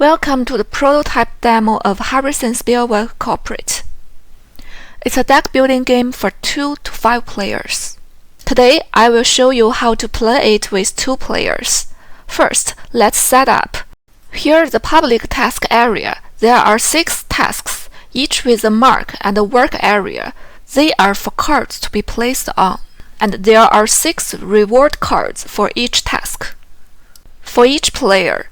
Welcome to the prototype demo of Harrison Spearwork Corporate. It's a deck building game for 2 to 5 players. Today, I will show you how to play it with 2 players. First, let's set up. Here is the public task area. There are 6 tasks, each with a mark and a work area. They are for cards to be placed on. And there are 6 reward cards for each task. For each player,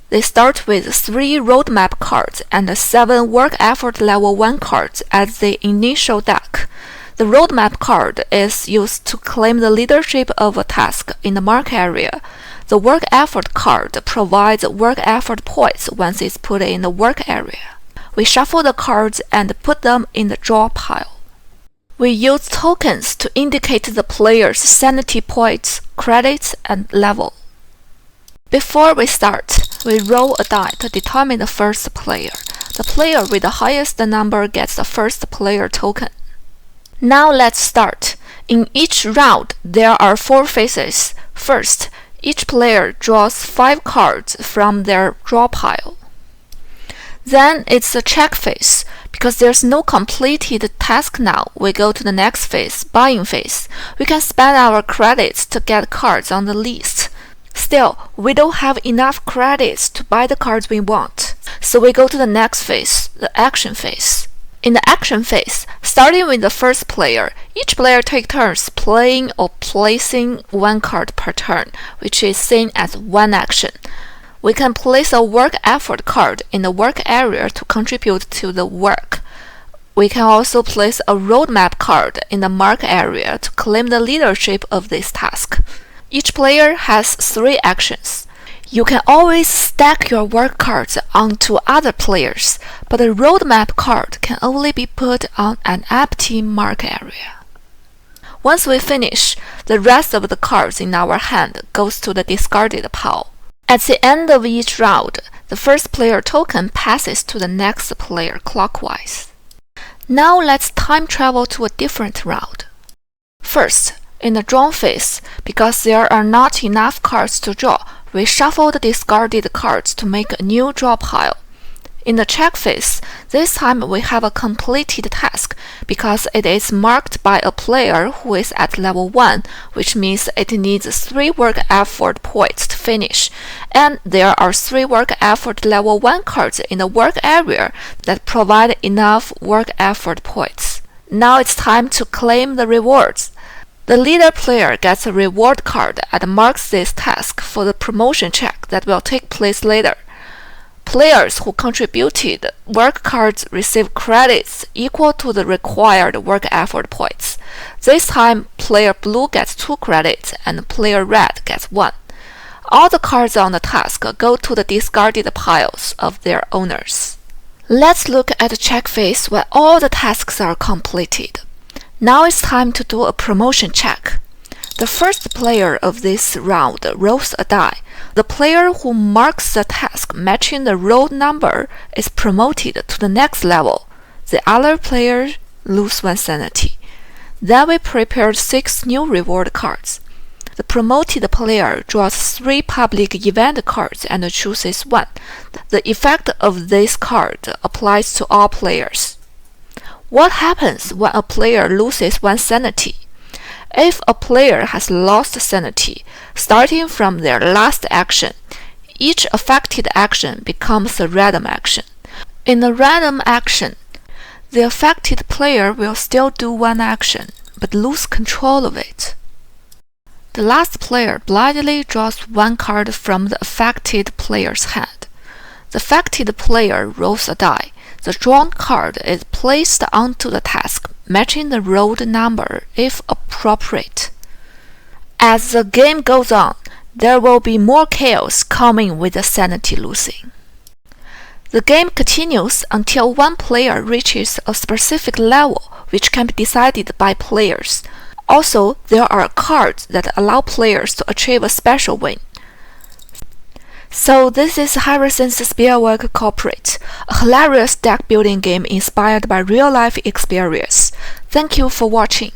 they start with 3 roadmap cards and 7 work effort level 1 cards as the initial deck. The roadmap card is used to claim the leadership of a task in the mark area. The work effort card provides work effort points once it's put in the work area. We shuffle the cards and put them in the draw pile. We use tokens to indicate the player's sanity points, credits, and level. Before we start, we roll a die to determine the first player. The player with the highest number gets the first player token. Now let's start. In each round, there are 4 phases. First, each player draws 5 cards from their draw pile. Then it's a check phase. Because there's no completed task now, we go to the next phase, buying phase. We can spend our credits to get cards on the list. Still, we don't have enough credits to buy the cards we want. So we go to the next phase, the action phase. In the action phase, starting with the first player, each player takes turns playing or placing 1 card per turn, which is seen as 1 action. We can place a work effort card in the work area to contribute to the work. We can also place a roadmap card in the mark area to claim the leadership of this task. Each player has 3 actions. You can always stack your work cards onto other players, but a roadmap card can only be put on an empty mark area. Once we finish, the rest of the cards in our hand goes to the discarded pile. At the end of each round, the first player token passes to the next player clockwise. Now let's time travel to a different round. First, in the draw phase, because there are not enough cards to draw, we shuffle the discarded cards to make a new draw pile. In the check phase, this time we have a completed task because it is marked by a player who is at level 1, which means it needs 3 work effort points to finish, and there are 3 work effort level 1 cards in the work area that provide enough work effort points. Now it's time to claim the rewards. The leader player gets a reward card and marks this task for the promotion check that will take place later. Players who contributed work cards receive credits equal to the required work effort points. This time, player blue gets 2 credits and player red gets 1. All the cards on the task go to the discarded piles of their owners. Let's look at the check phase when all the tasks are completed. Now it's time to do a promotion check. The first player of this round rolls a die. The player who marks the task matching the rolled number is promoted to the next level. The other players lose 1 sanity. Then we prepared 6 new reward cards. The promoted player draws 3 public event cards and chooses 1. The effect of this card applies to all players. What happens when a player loses 1 sanity? If a player has lost sanity, starting from their last action, each affected action becomes a random action. In the random action, the affected player will still do 1 action, but lose control of it. The last player blindly draws 1 card from the affected player's hand. The affected player rolls a die. The drawn card is placed onto the task, matching the rolled number if appropriate. As the game goes on, there will be more chaos coming with the sanity losing. The game continues until 1 player reaches a specific level, which can be decided by players. Also, there are cards that allow players to achieve a special win. So this is Harrison's Spearwork Corporate, a hilarious deck building game inspired by real-life experience. Thank you for watching.